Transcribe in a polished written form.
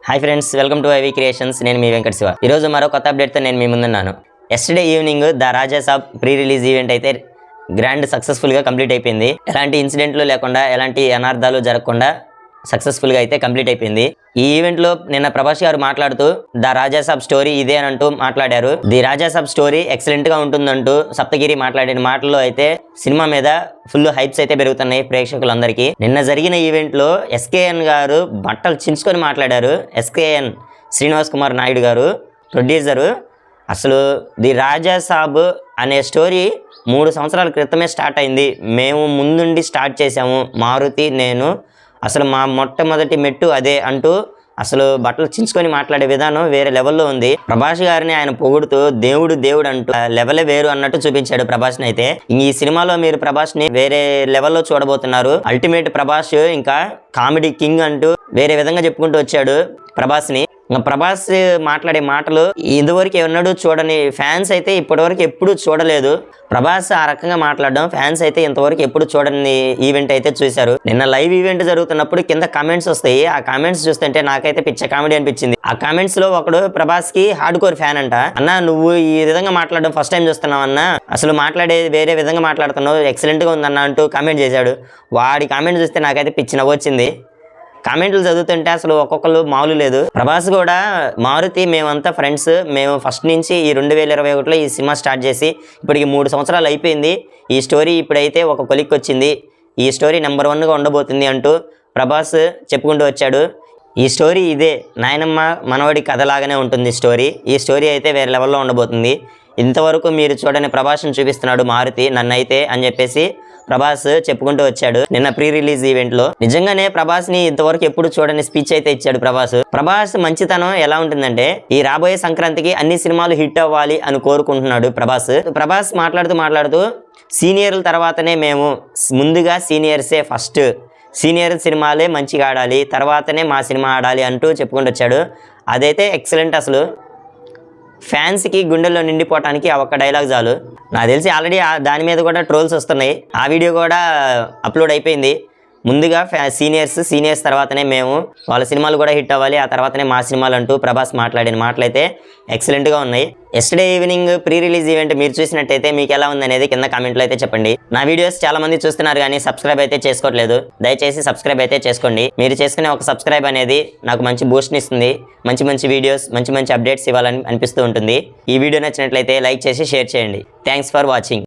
Hi friends, welcome to IV creations. నేను మీ వెంకట శివ. ఈరోజు మరో కొత్త అప్డేట్తో నేను మీ ముందున్నాను. Yesterday evening the Raja Saab pre release event అయితే గ్రాండ్ సక్సెస్ఫుల్గా కంప్లీట్ అయిపోయింది. ఎలాంటి ఇన్సిడెంట్లు లేకుండా, ఎలాంటి అనార్థాలు జరగకుండా సక్సెస్ఫుల్గా అయితే కంప్లీట్ అయిపోయింది. ఈ ఈవెంట్లో నిన్న ప్రభాస్ గారు మాట్లాడుతూ ద రాజా సాబ్ స్టోరీ ఇదే అని అంటూ మాట్లాడారు. ది రాజా సాబ్ స్టోరీ ఎక్సలెంట్గా ఉంటుందంటూ సప్తగిరి మాట్లాడిన మాటల్లో అయితే సినిమా మీద ఫుల్ హైప్స్ అయితే పెరుగుతున్నాయి ప్రేక్షకులందరికీ. నిన్న జరిగిన ఈవెంట్లో ఎస్కేఎన్ గారు బట్టలు చించుకొని మాట్లాడారు. ఎస్కేఎన్ శ్రీనివాస్ కుమార్ నాయుడు గారు ప్రొడ్యూసరు. అసలు ది రాజా సాబ్ అనే స్టోరీ 3 సంవత్సరాల క్రితమే స్టార్ట్ అయింది. మేము ముందుండి స్టార్ట్ చేసాము, మారుతి నేను. అసలు మా మొట్టమొదటి మెట్టు అదే అంటూ అసలు బట్టలు చించుకొని మాట్లాడే విధానం వేరే లెవెల్లో ఉంది. ప్రభాస్ గారిని ఆయన పొగుడుతూ దేవుడు దేవుడు అంటూ లెవెలే వేరు అన్నట్టు చూపించాడు ప్రభాస్ని. అయితే ఈ సినిమాలో మీరు ప్రభాస్ని వేరే లెవెల్లో చూడబోతున్నారు. అల్టిమేట్ ప్రభాస్ ఇంకా కామెడీ కింగ్ అంటూ వేరే విధంగా చెప్పుకుంటూ వచ్చాడు ప్రభాస్ని. ప్రభాస్ మాట్లాడే మాటలు ఇంతవరకు ఎన్నడూ చూడని ఫ్యాన్స్ అయితే ఇప్పటివరకు ఎప్పుడు చూడలేదు. ప్రభాస్ ఆ రకంగా మాట్లాడడం ఫ్యాన్స్ అయితే ఇంతవరకు ఎప్పుడు చూడని ఈవెంట్ అయితే చూశారు. నిన్న లైవ్ ఈవెంట్ జరుగుతున్నప్పుడు కింద కామెంట్స్ వస్తాయి. ఆ కామెంట్స్ చూస్తుంటే నాకైతే పిచ్చ కామెడీ అనిపించింది. ఆ కామెంట్స్ లో ఒకడు ప్రభాస్ కి హార్డ్ కోర్ ఫ్యాన్ అంట. అన్న, నువ్వు ఈ విధంగా మాట్లాడడం ఫస్ట్ టైం చూస్తున్నావు అన్న, అసలు మాట్లాడేది వేరే విధంగా మాట్లాడుతున్నావు, ఎక్సలెంట్ గా ఉందన్న అంటూ కామెంట్ చేశాడు. వాడి కామెంట్ చూస్తే నాకైతే పిచ్చి నవ్వొచ్చింది. కామెంట్లు చదువుతుంటే అసలు ఒక్కొక్కరు మామూలు లేదు. ప్రభాస్ కూడా మారుతి మేమంతా ఫ్రెండ్స్, మేము ఫస్ట్ నుంచి ఈ 2021లో ఈ సినిమా స్టార్ట్ చేసి ఇప్పటికి 3 సంవత్సరాలు అయిపోయింది. ఈ స్టోరీ ఇప్పుడైతే ఒక కొలిక్కి వచ్చింది. ఈ స్టోరీ నెంబర్ 1గా ఉండబోతుంది అంటూ ప్రభాస్ చెప్పుకుంటూ వచ్చాడు. ఈ స్టోరీ ఇదే నాయనమ్మ మనవడి కథలాగానే ఉంటుంది స్టోరీ. ఈ స్టోరీ అయితే వేరే లెవెల్లో ఉండబోతుంది. ఇంతవరకు మీరు చూడని ప్రభాస్ని చూపిస్తున్నాడు మారుతి నన్నైతే అని చెప్పేసి ప్రభాస్ చెప్పుకుంటూ వచ్చాడు నిన్న ప్రీ రిలీజ్ ఈవెంట్ లో. నిజంగానే ప్రభాస్ ని ఇంతవరకు ఎప్పుడు చూడని స్పీచ్ అయితే ఇచ్చాడు ప్రభాస్ మంచితనం ఎలా ఉంటుందంటే, ఈ రాబోయే సంక్రాంతికి అన్ని సినిమాలు హిట్ అవ్వాలి అని కోరుకుంటున్నాడు ప్రభాస్ మాట్లాడుతూ సీనియర్ల తర్వాతనే మేము, ముందుగా సీనియర్సే ఫస్ట్, సీనియర్ సినిమాలే మంచిగా ఆడాలి, తర్వాతనే మా సినిమా ఆడాలి అంటూ చెప్పుకుంటూ వచ్చాడు. అదైతే ఎక్సలెంట్. అసలు ఫ్యాన్స్కి గుండెల్లో నిండిపోవటానికి ఆ ఒక్క డైలాగ్ చాలు. నాకు తెలిసి ఆల్రెడీ దాని మీద కూడా ట్రోల్స్ వస్తున్నాయి. ఆ వీడియో కూడా అప్లోడ్ అయిపోయింది. ముందుగా సీనియర్స్ తర్వాతనే మేము, వాళ్ళ సినిమాలు కూడా హిట్ అవ్వాలి, ఆ తర్వాతనే మా సినిమాలు అంటూ ప్రభాస్ మాట్లాడిన మాటలు అయితే ఎక్సలెంట్గా ఉన్నాయి. Yesterday evening pre release event మీరు చూసినట్టయితే మీకు ఎలా ఉందనేది కింద కామెంట్లో అయితే చెప్పండి. నా వీడియోస్ చాలా మంది చూస్తున్నారు కానీ సబ్స్క్రైబ్ అయితే చేసుకోవట్లేదు. దయచేసి సబ్స్క్రైబ్ అయితే చేసుకోండి. మీరు చేసుకునే ఒక సబ్స్క్రైబ్ అనేది నాకు మంచి బూస్ట్ని ఇస్తుంది. మంచి వీడియోస్, మంచి అప్డేట్స్ ఇవ్వాలని అనిపిస్తూ ఉంటుంది. ఈ వీడియో నచ్చినట్లయితే లైక్ చేసి షేర్ చేయండి. Thanks for watching.